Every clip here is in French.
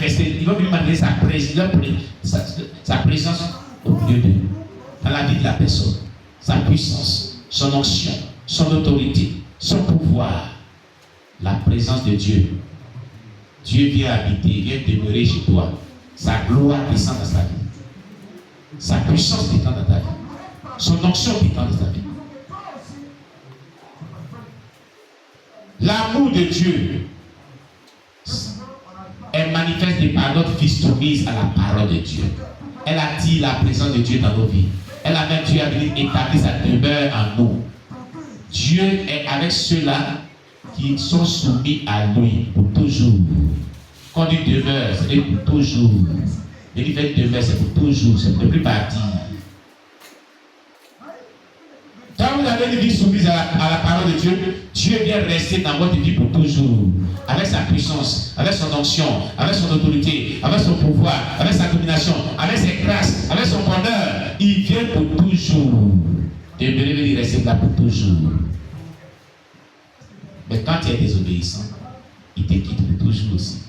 manifester, il va venir manifester sa présence au milieu d'eux, dans la vie de la personne, sa puissance, son onction, son autorité, son pouvoir, la présence de Dieu. Dieu vient habiter, vient demeurer chez toi. Sa gloire descend dans ta vie. Sa puissance descend dans ta vie. Son onction descend dans ta vie. L'amour de Dieu est manifesté par notre fils soumise à la parole de Dieu. Elle attire la présence de Dieu dans nos vies. Elle a même Dieu a établi sa demeure en nous. Dieu est avec ceux-là qui sont soumis à lui pour toujours. Quand il demeure, c'est pour toujours. Et il fait demeure, c'est pour toujours, c'est pour ne plus partir. Quand vous avez une vie soumise à la parole de Dieu, Dieu vient rester dans votre vie pour toujours. Avec sa puissance, avec son onction, avec son autorité, avec son pouvoir, avec sa domination, avec ses grâces, avec son bonheur. Il vient pour toujours. Demeurer veut dire rester là pour toujours. Mais quand tu es désobéissant, il te quitte pour toujours aussi.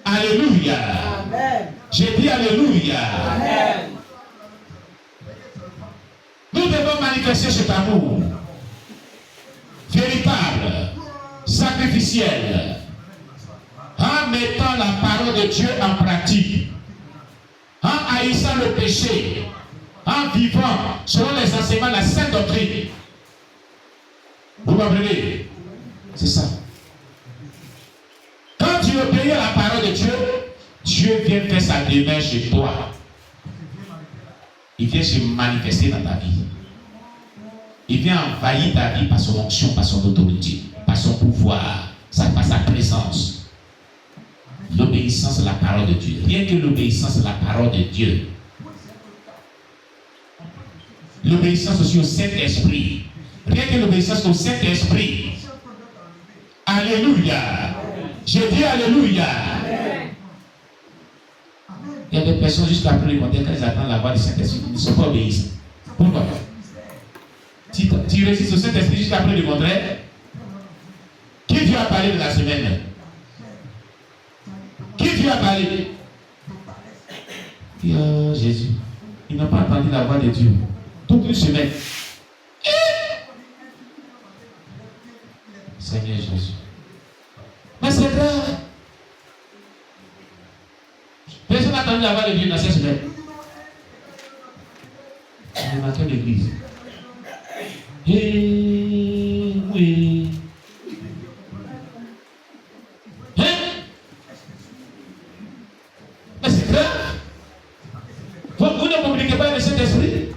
Alléluia. Amen. J'ai dit Alléluia. Amen. Nous devons manifester cet amour véritable, sacrificiel, en mettant la parole de Dieu en pratique, en haïssant le péché, en vivant selon les enseignements de la sainte doctrine. Vous comprenez? C'est ça. Quand tu obéis à la parole de Dieu, Dieu vient faire sa demeure chez toi. Il vient se manifester dans ta vie. Il vient envahir ta vie par son onction, par son autorité, par son pouvoir, par sa présence. L'obéissance à la parole de Dieu. Rien que l'obéissance à la parole de Dieu. L'obéissance aussi au Saint-Esprit. Rien que l'obéissance au Saint-Esprit. Alléluia. Je dis Alléluia. Il y a des personnes jusqu'à après le matin, quand ils attendent la voix du Saint-Esprit, ils ne sont pas obéissants. Pourquoi? Tu résistes au Saint-Esprit jusqu'à après le contraire. Qui Dieu a parlé de la semaine? Qui Dieu a parlé? Jésus. Ils n'ont pas entendu la voix de Dieu. Toute une semaine. Seigneur Jésus. Mais c'est grave. Personne n'a entendu la voix de Dieu dans cette semaine. On est dans quelle église? Oui. Hein? Mais c'est grave. Vous ne communiquez pas avec le Saint-Esprit?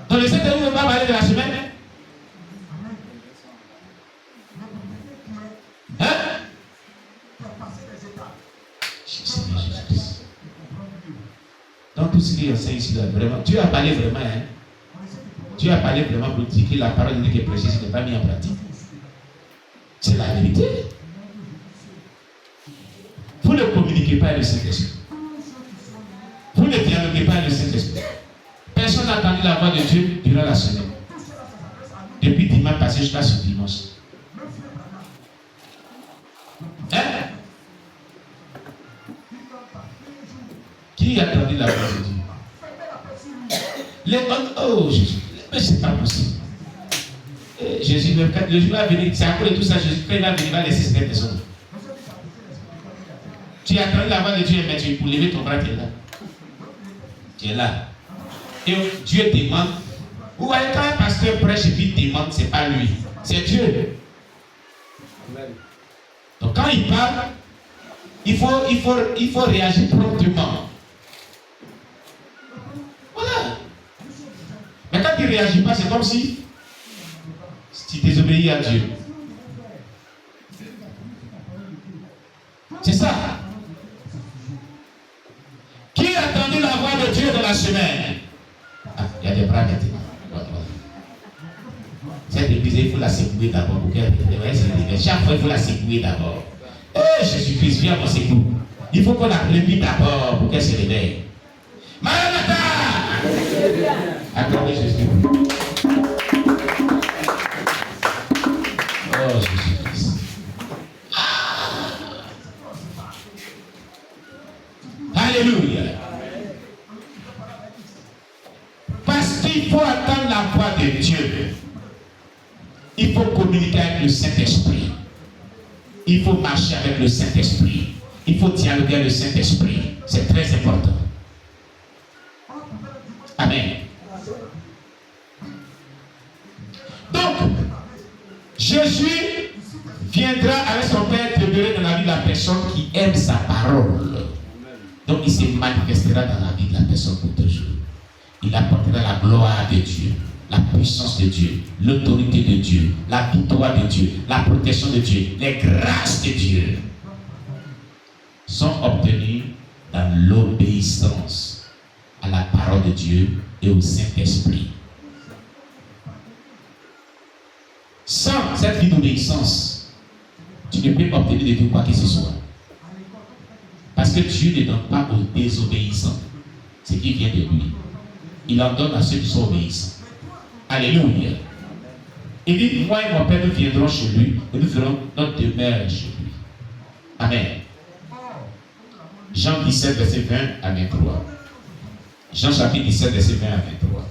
Donc le Saint-Esprit ne va pas parler de la semaine? Hein? Seigneur Jésus-Christ. Donc tout ce qui est enseigne ici, vraiment, Dieu a parlé vraiment, hein? Dieu a parlé vraiment pour dire que la parole de Dieu qui est prêchée, ce n'est pas mis en pratique. C'est la vérité. Vous ne communiquez pas avec le Saint-Esprit. Vous ne dialoguez pas avec le Saint-Esprit. Personne n'a entendu la voix de Dieu durant la semaine. Depuis dimanche passé jusqu'à ce dimanche. Hein? Qui a entendu la voix de Dieu? Oh Jésus. Mais c'est pas possible. Jésus, le jour va venir, c'est à cause de tout ça, Jésus, quand il va venir, il va laisser cette personne. Tu as entendu la voix de Dieu, mais tu pour lever ton bras, tu es là. Tu es là. Et Dieu demande. Vous voyez, quand un pasteur prêche et puis demande, ce n'est pas lui, c'est Dieu. Donc quand il parle, il faut réagir promptement. Voilà. Mais quand il ne réagit pas, c'est comme si tu désobéis à Dieu. C'est ça. Qui a entendu la voix de Dieu dans la semaine? Ah, il y a des bras maintenant. Cette église, il faut la secouer d'abord pour qu'elle revienne. Chaque fois, il faut la secouer d'abord. Jésus-Christ, viens mon secours. Il faut qu'on la prévise d'abord pour qu'elle se réveille. Maranatha! Acclamez Jésus. Oh, Oh Jésus-Christ. Alléluia. Parce qu'il faut attendre la voix de Dieu. Il faut communiquer avec le Saint-Esprit. Il faut marcher avec le Saint-Esprit. Il faut dialoguer avec le Saint-Esprit. C'est très important. Amen. Donc, Jésus viendra avec son Père demeurer dans la vie de la personne qui aime sa parole. Donc, il se manifestera dans la vie de la personne pour toujours. Il apportera la gloire de Dieu, la puissance de Dieu, l'autorité de Dieu, la victoire de Dieu, la protection de Dieu, les grâces de Dieu sont obtenues dans l'obéissance à la parole de Dieu et au Saint-Esprit. Sans cette vie d'obéissance, tu ne peux pas obtenir de Dieu quoi que ce soit. Parce que Dieu ne donne pas aux désobéissants ce qui vient de lui. Il en donne à ceux qui sont obéissants. Alléluia. Il dit, moi et mon Père, nous viendrons chez lui et nous ferons notre demeure chez lui. Amen. Jean 17, verset 20 à 23. Jean chapitre 17, verset 20 à 23.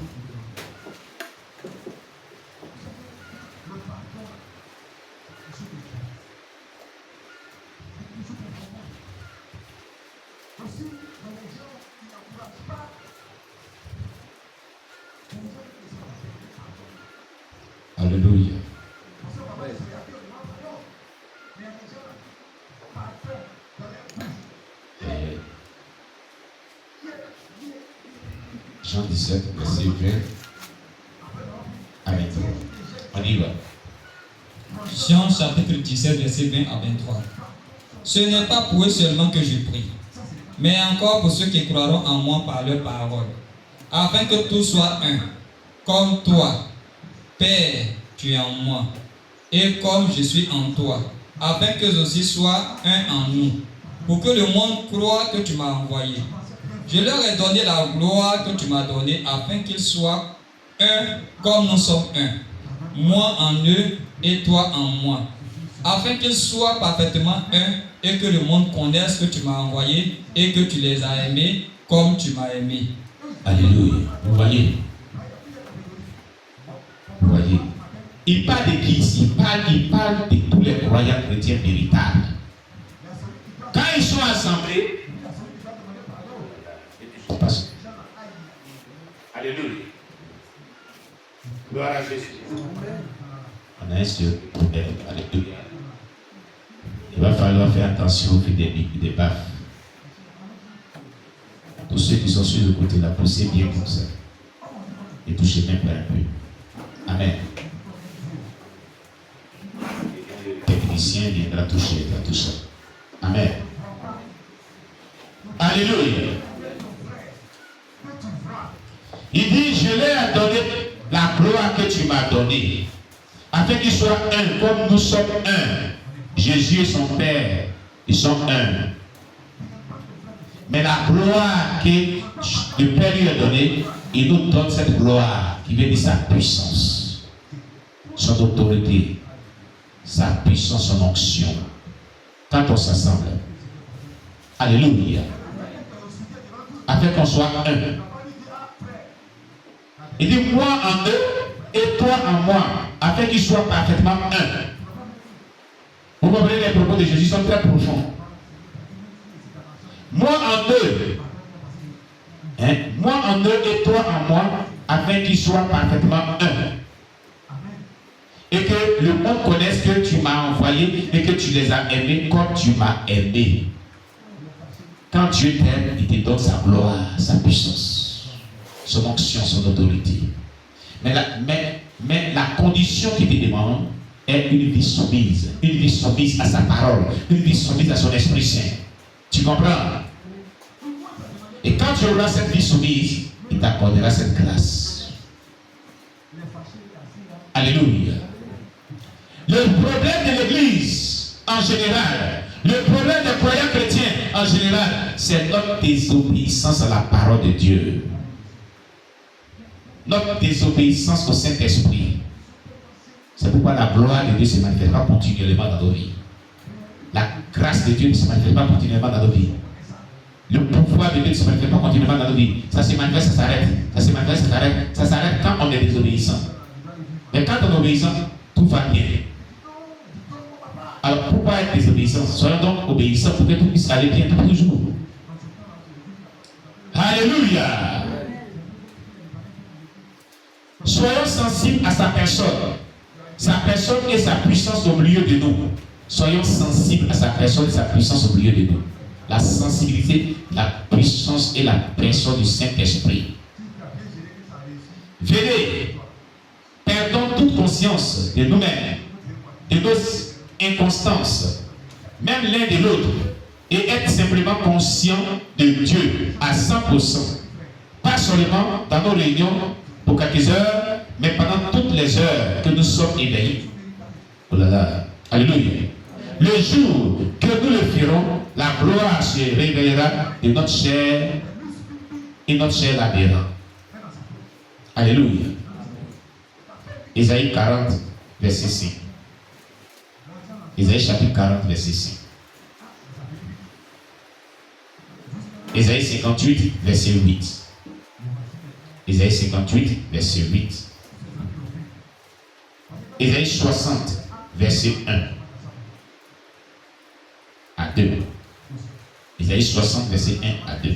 Alléluia. Jean 17, verset 20 à 23. On y va. Jean chapitre 17, verset 20 à 23. Ce n'est pas pour eux seulement que je prie, mais encore pour ceux qui croiront en moi par leur parole, afin que tout soit un, comme toi, Père, tu es en moi, et comme je suis en toi, afin que aussi soient un en nous, pour que le monde croie que tu m'as envoyé. Je leur ai donné la gloire que tu m'as donnée, afin qu'ils soient un comme nous sommes un, moi en eux et toi en moi, afin qu'ils soient parfaitement un et que le monde connaisse que tu m'as envoyé et que tu les as aimés comme tu m'as aimé. Alléluia. Vous voyez? Vous voyez? Il parle de qui ici? Il parle de tous les croyants chrétiens véritables. Quand ils sont assemblés, alléluia. Gloire à Jésus. On a un seul problème. Alléluia. Il va falloir faire attention aux fidèles des baffes. Tous ceux qui sont sur le côté là, poussez bien comme ça. Et touchez même pas un peu. Amen. Le technicien viendra toucher, il va toucher. Amen. Alléluia. Il dit, je leur ai donné la gloire que tu m'as donnée, afin qu'ils soient un, comme nous sommes un. Jésus et son Père, ils sont un. Mais la gloire que le Père lui a donnée, il nous donne cette gloire qui vient de sa puissance, son autorité, sa puissance, son onction. Quand on s'assemble, alléluia, afin qu'on soit un. Il dit, moi en eux et toi en moi, afin qu'ils soient parfaitement un. Vous comprenez, les propos de Jésus sont très profonds. Moi en eux, moi en eux et toi en moi, afin qu'ils soient parfaitement un. Et que le monde connaisse que tu m'as envoyé et que tu les as aimés comme tu m'as aimé. Quand Dieu t'aime, il te donne sa gloire, sa puissance, son onction, son autorité. Mais la condition qu'il te demande est une vie soumise à sa parole, une vie soumise à son Esprit Saint. Tu comprends? Et quand tu auras cette vie soumise, il t'accordera cette grâce. Alléluia. Le problème de l'Église en général, le problème des croyants chrétiens en général, c'est notre désobéissance à la parole de Dieu. Notre désobéissance au Saint-Esprit. C'est pourquoi la gloire de Dieu se manifestera continuellement dans nos vies. La grâce de Dieu ne se manifestera continuellement dans nos vies. Le pouvoir de Dieu ne se manifeste pas continuellement dans nos vies. Ça se manifeste, ça s'arrête. Ça se manifeste, ça s'arrête. Ça s'arrête quand on est désobéissant. Mais quand on est obéissant, tout va bien. Alors pourquoi être désobéissant? Soyons donc obéissants pour que tout puisse aller bien toujours. Alléluia. Soyons sensibles à sa personne et sa puissance au milieu de nous. Soyons sensibles à sa personne et sa puissance au milieu de nous. La sensibilité, la puissance et la personne du Saint-Esprit. Venez, perdons toute conscience de nous-mêmes, de nos inconstances, même l'un de l'autre, et être simplement conscient de Dieu à 100%. Pas seulement dans nos réunions pour quelques heures, mais pendant toutes les heures que nous sommes éveillés. Oh là là, alléluia. Le jour que nous le ferons, la gloire se révélera de notre chair et notre chair la verra. Alléluia. Isaïe 40, verset 5. Isaïe chapitre 40, verset 5. Isaïe 58, verset 8. Isaïe 58, verset 8. Isaïe 60, verset 1 à 2. Isaïe 60, verset 1 à 2.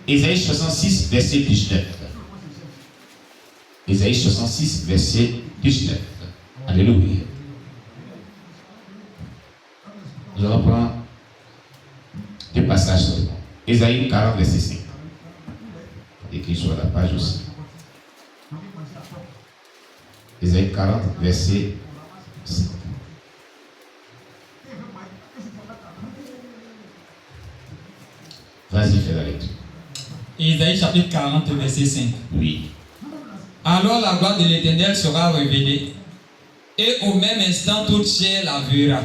Isaïe 66, verset 19. Isaïe 66, verset 19. Alléluia. Nous allons prendre deux passages seulement. Isaïe 40, verset 5. Écrit sur la page aussi. Isaïe 40, verset 5. Vas-y, fais la lecture. Isaïe chapitre 40, verset 5. Oui. Alors la gloire de l'Éternel sera révélée, et au même instant toute chair la verra.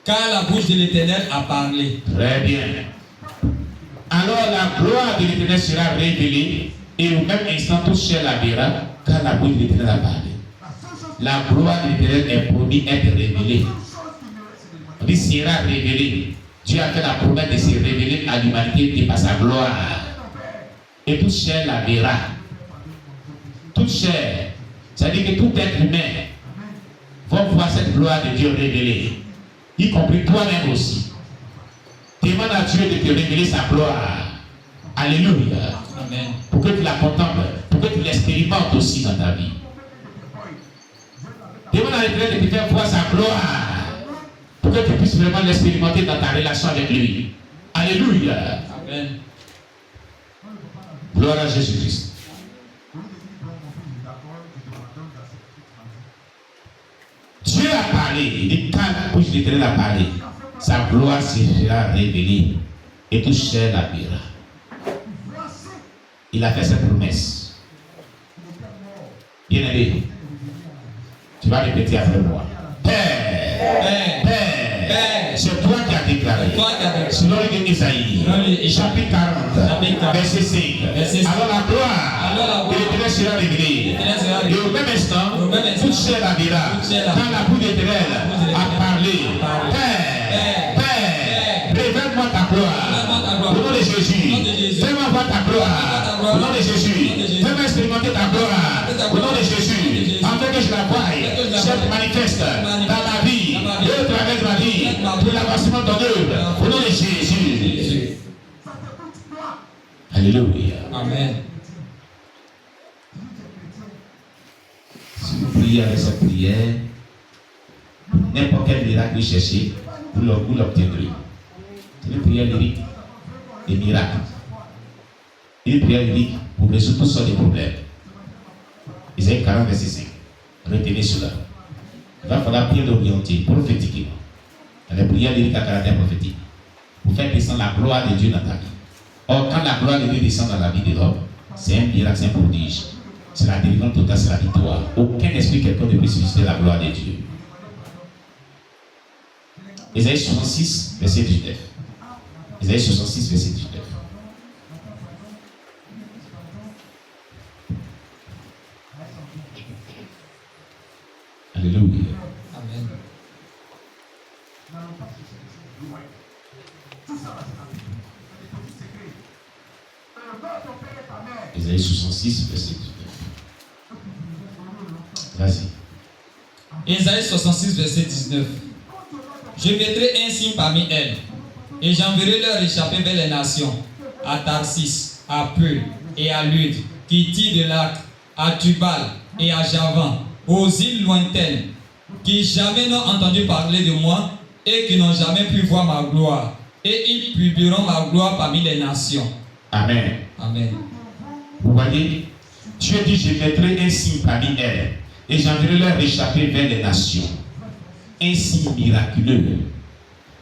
Car la bouche de l'Éternel a parlé. Très bien. Alors la gloire de l'Éternel sera révélée, et au même instant toute chair la verra, car la bouche de l'Éternel a parlé. La gloire de l'Éternel est promis être révélée. On dit sera révélée. Dieu a fait la promesse de se révéler à l'humanité par sa gloire. Et toute chair la verra. Toute chair. C'est-à-dire que tout être humain va voir cette gloire de Dieu révélée. Y compris toi-même aussi. Demande à Dieu de te révéler sa gloire. Alléluia. Amen. Pour que tu la contemples, pour que tu l'expérimentes aussi dans ta vie. Demande à l'Éternel de te faire voir sa gloire. Pour que tu puisses vraiment l'expérimenter dans ta relation avec lui. Alléluia. Amen. Gloire à Jésus-Christ. Dieu a parlé. Il dit quand la bouche de l'Éternel a parlé, sa gloire sera révélée et toute chair la verra. Il a fait cette promesse. Bien-aimé, tu vas répéter après moi. Père, c'est toi qui as déclaré. Selon l'Ésaïe, chapitre 40, verset 5. Alors la gloire de l'Éternel sera révélée. Et au même instant, toute chair la verra. Quand la bouche de l'Éternel a parlé. Père, révèle-moi ta gloire. Au nom de Jésus. Fais-moi voir ta gloire. Au nom de Jésus. Fais-moi expérimenter ta gloire. Au nom de Jésus. Afin que je la voie, se manifeste dans ma vie. Et au travers de ma vie. Pour l'avancement de ton œuvre. Au nom de Jésus. Alléluia. Amen. Si vous priez avec cette prière, n'importe quel miracle que vous cherchez, vous l'obtiendrez. C'est une prière lyrique des miracles. Une prière lyrique pour résoudre toutes sortes de problèmes. Isaïe 40, verset 5. Retenez cela. Il va falloir bien l'orienter prophétiquement. Dans les prières lyriques à caractère prophétique. Pour faire descendre la gloire de Dieu dans ta vie. Or, quand la gloire de Dieu descend dans la vie de l'homme, c'est un miracle, c'est un prodige. C'est la délivrance totale, c'est la victoire. Aucun esprit quelqu'un ne peut susciter la gloire de Dieu. Isaïe 66, verset 19. Isaïe 66, verset 19. Alléluia. Amen. Ésaïe 66, verset 19. Vas-y. Ésaïe 66, verset 19. Je mettrai un signe parmi elles, et j'enverrai leur échappée vers les nations, à Tarsis, à Peul et à Lude, qui tirent de l'arc, à Tubal et à Javan, aux îles lointaines, qui jamais n'ont entendu parler de moi et qui n'ont jamais pu voir ma gloire. Et ils publieront ma gloire parmi les nations. Amen. Amen. Vous voyez, Dieu dit, je mettrai un signe parmi elles et j'enverrai leur échapper vers les nations. Un signe miraculeux.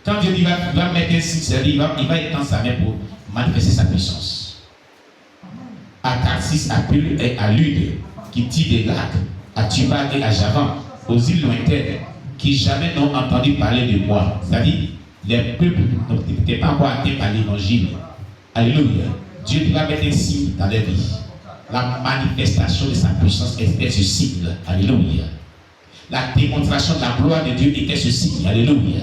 Quand Dieu dit, il va mettre un signe, c'est-à-dire il va étendre sa main pour manifester sa puissance. À Tarsis, à Peul et à Lude, qui tirent des lacs, à Tubal et à Javan, aux îles lointaines, qui jamais n'ont entendu parler de moi. C'est-à-dire, les peuples n'étaient pas encore atteints par l'évangile. Alléluia. Dieu va mettre un signe dans leur vie. La manifestation de sa puissance était ce signe. Alléluia. La démonstration de la gloire de Dieu était ce signe. Alléluia.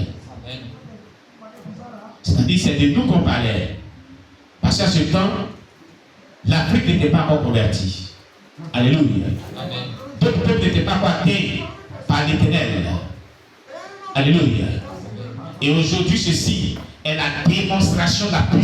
C'est-à-dire, c'est de nous qu'on parlait. Parce qu'à ce temps, l'Afrique n'était pas encore convertie. Alléluia. D'autres peuples n'étaient pas encore atteints par l'Éternel. Alléluia. Et aujourd'hui, ceci est la démonstration de la puissance.